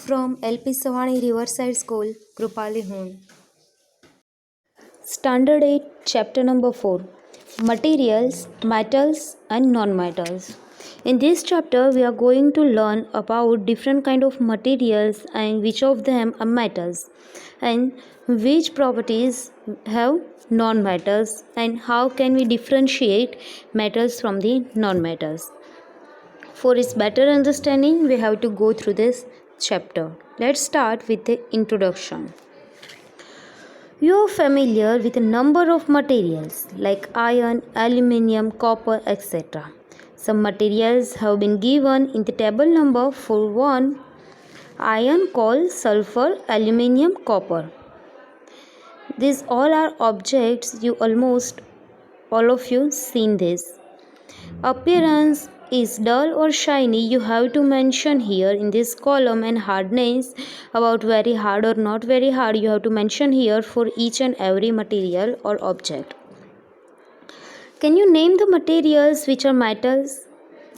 from LP Savani Riverside School, Krupali Home. Standard 8, Chapter number 4, Materials, Metals and Non-Metals. In this chapter, we are going to learn about different kind of materials and which of them are metals and which properties have non-metals and how can we differentiate metals from the non-metals. For its better understanding, we have to go through this chapter. Let's start with the introduction. You are familiar with a number of materials like iron, aluminium, copper, etc. Some materials have been given in the table number for 1. Iron, coal, sulfur, aluminium, copper. These all are objects you almost all of you seen this. Appearance is dull or shiny, you have to mention here in this column, and hardness, about very hard or not very hard, you have to mention here for each and every material or object. Can you name the materials which are metals?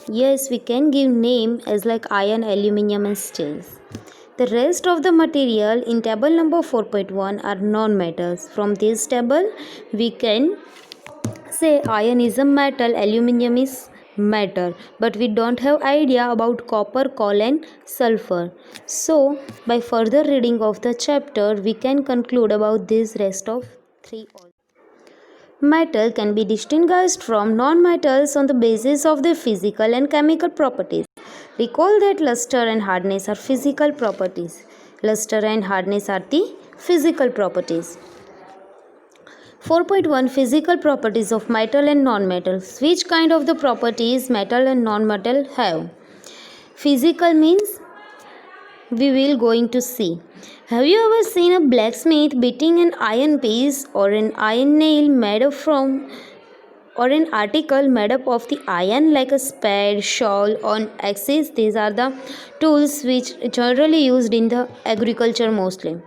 Yes, we can give name as like iron, aluminium and steels. The rest of the material in table number 4.1 are non-metals. From this table we can say iron is a metal, aluminium is metal, but we don't have idea about copper, coal and sulfur. So by further reading of the chapter we can conclude about this rest of 3 also. Metal can be distinguished from non-metals on the basis of their physical and chemical properties. Recall that luster and hardness are physical properties. Luster and hardness are the physical properties. 4.1 Physical properties of metal and non-metals. Which kind of the properties metal and non-metal have? Physical means we will going to see. Have you ever seen a blacksmith beating an iron piece or an iron nail made up from or an article made up of the iron like a spade, shawl on axis? These are the tools which generally used in the agriculture mostly.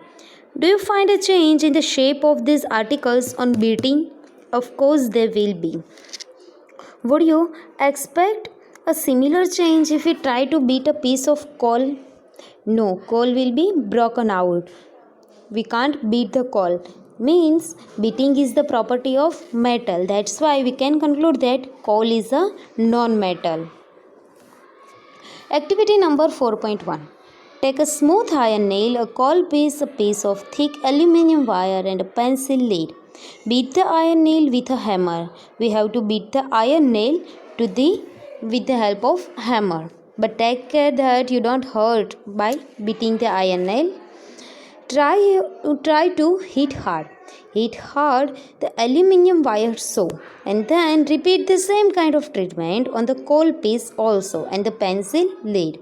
Do you find a change in the shape of these articles on beating? Of course there will be. Would you expect a similar change if we try to beat a piece of coal? No, coal will be broken out. We can't beat the coal. Means beating is the property of metal. That's why we can conclude that coal is a non-metal. Activity number 4.1. Take a smooth iron nail, a coal piece, a piece of thick aluminium wire and a pencil lead. Beat the iron nail with a hammer. We have to beat the iron nail with the help of hammer. But take care that you don't hurt by beating the iron nail. Try to hit hard. Hit hard the aluminium wire so, and then repeat the same kind of treatment on the coal piece also and the pencil lead.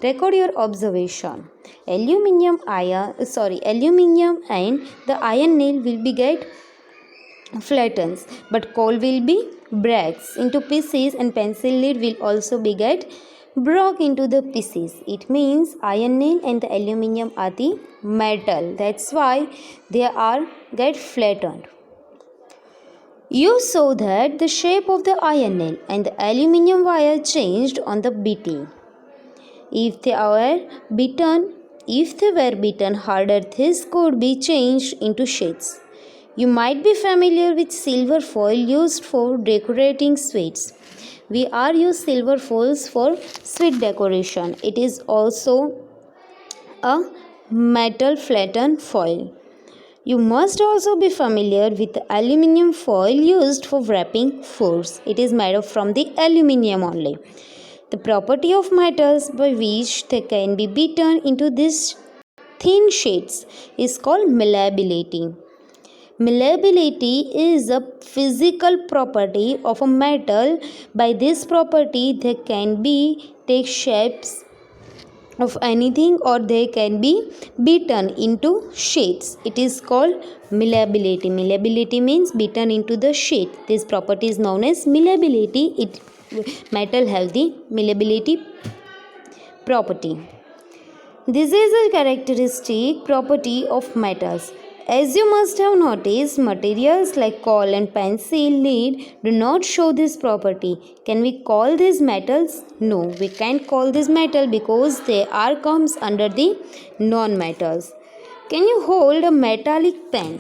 Record your observation. Aluminium and the iron nail will be get flattens, but coal will be breaks into pieces and pencil lead will also be get broke into the pieces. It means iron nail and the aluminium are the metal. That's why they are get flattened. You saw that the shape of the iron nail and the aluminium wire changed on the beating. If they were beaten harder, this could be changed into shades. You might be familiar with silver foil used for decorating sweets. We are use silver foils for sweet decoration. It is also a metal flattened foil. You must also be familiar with the aluminium foil used for wrapping foods. It is made from the aluminium only. The property of metals by which they can be beaten into these thin sheets is called malleability. Malleability is a physical property of a metal. By this property, they can be take shapes of anything or they can be beaten into sheets. It is called malleability. Malleability means beaten into the sheet. This property is known as malleability. Metal have the malleability property. This is a characteristic property of metals. As you must have noticed, materials like coal and pencil lead do not show this property. Can we call these metals? No, we can't call this metal because they are comes under the non-metals. Can you hold a metallic pen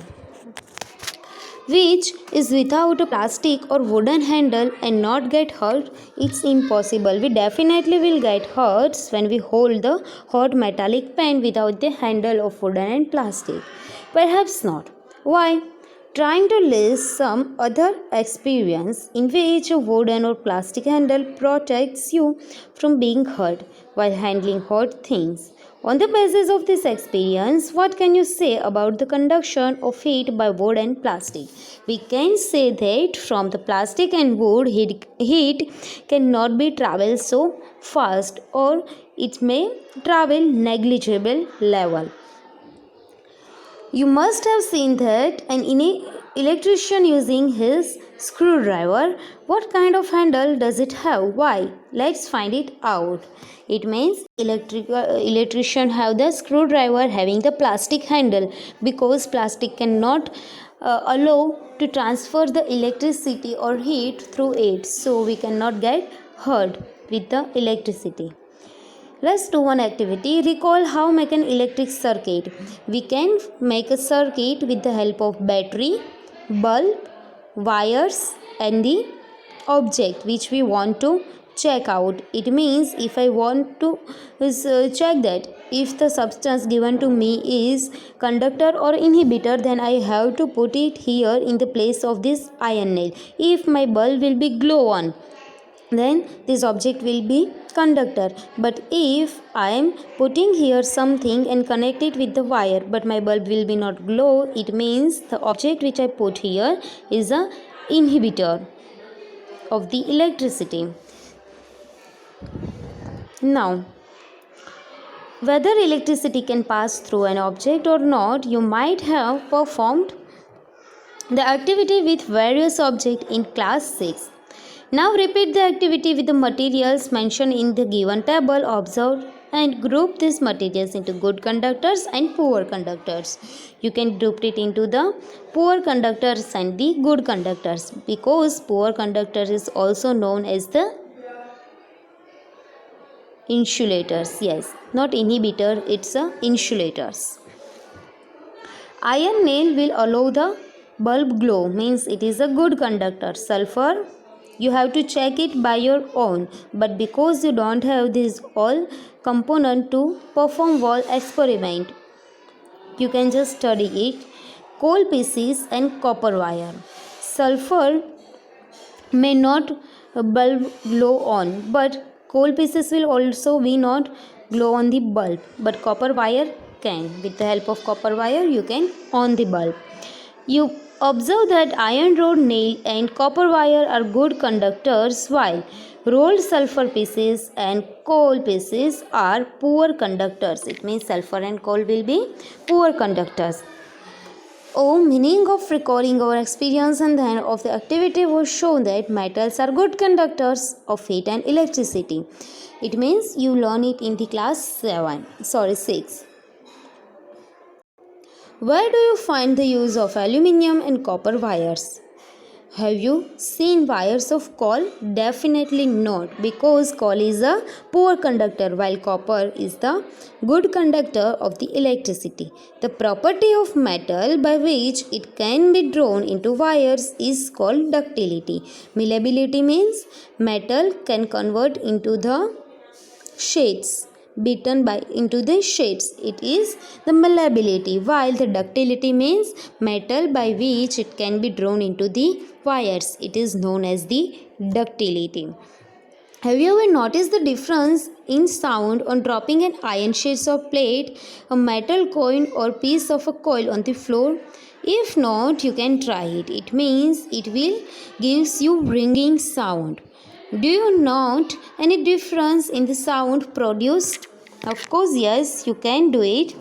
which is without a plastic or wooden handle and not get hurt? It's impossible. We definitely will get hurt when we hold the hot metallic pen without the handle of wooden and plastic. Perhaps not. Why? Trying to list some other experience in which a wooden or plastic handle protects you from being hurt while handling hot things. On the basis of this experience, what can you say about the conduction of heat by wood and plastic? We can say that from the plastic and wood, heat cannot be traveled so fast, or it may travel negligible level. You must have seen that an electrician using his screwdriver. What kind of handle does it have? Why? Let's find it out. It means electrician have the screwdriver having the plastic handle, because plastic cannot allow to transfer the electricity or heat through it, so we cannot get hurt with the electricity. Let's do one activity. Recall how make an electric circuit. We can make a circuit with the help of battery, bulb, wires and the object which we want to check out. It means if I want to check that if the substance given to me is conductor or inhibitor, then I have to put it here in the place of this iron nail. If my bulb will be glow on, then this object will be conductor. But if I am putting here something and connect it with the wire but my bulb will be not glow, it means the object which I put here is a inhibitor of the electricity. Now, whether electricity can pass through an object or not, you might have performed the activity with various objects in class 6. Now repeat the activity with the materials mentioned in the given table. Observe and group these materials into good conductors and poor conductors. You can group it into the poor conductors and the good conductors, because poor conductor is also known as the insulators. Yes, not inhibitor, it's a insulators. Iron nail will allow the bulb glow, means it is a good conductor. Sulfur, you have to check it by your own, but because you don't have this all component to perform wall experiment, you can just study it. Coal pieces and copper wire. Sulfur may not bulb glow on, but coal pieces will also be not glow on the bulb, but copper wire can. With the help of copper wire you can on the bulb. You observe that iron rod, nail and copper wire are good conductors, while rolled sulfur pieces and coal pieces are poor conductors. It means sulfur and coal will be poor conductors. Meaning of recalling our experience and then of the activity was shown that metals are good conductors of heat and electricity. It means you learn it in the class 6. Where do you find the use of aluminium and copper wires? Have you seen wires of coal? Definitely not, because coal is a poor conductor while copper is the good conductor of the electricity. The property of metal by which it can be drawn into wires is called ductility. Malleability means metal can convert into the shades into the shades. It is the malleability, while the ductility means metal by which it can be drawn into the wires. It is known as the ductility. Have you ever noticed the difference in sound on dropping an iron sheet of plate, a metal coin or piece of a coil on the floor? If not, you can try it. It means it will gives you ringing sound. Do you note any difference in the sound produced? Of course, yes, you can do it.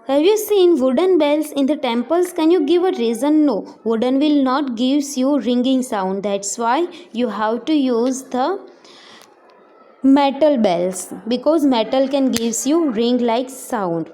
Have you seen wooden bells in the temples? Can you give a reason? No, wooden will not gives you ringing sound. That's why you have to use the metal bells, because metal can gives you ring like sound.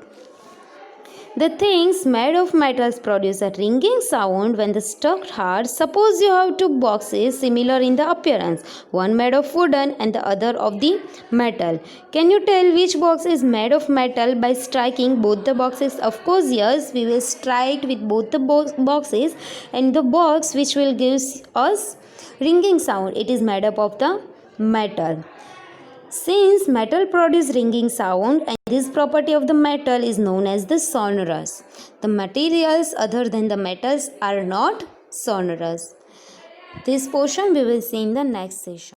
The things made of metals produce a ringing sound when they struck hard. Suppose you have two boxes similar in the appearance, one made of wooden and the other of the metal. Can you tell which box is made of metal by striking both the boxes? Of course, yes, we will strike with both the boxes, and the box which will give us ringing sound, it is made up of the metal. Since metal produce ringing sound and this property of the metal is known as the sonorous. The materials other than the metals are not sonorous. This portion we will see in the next session.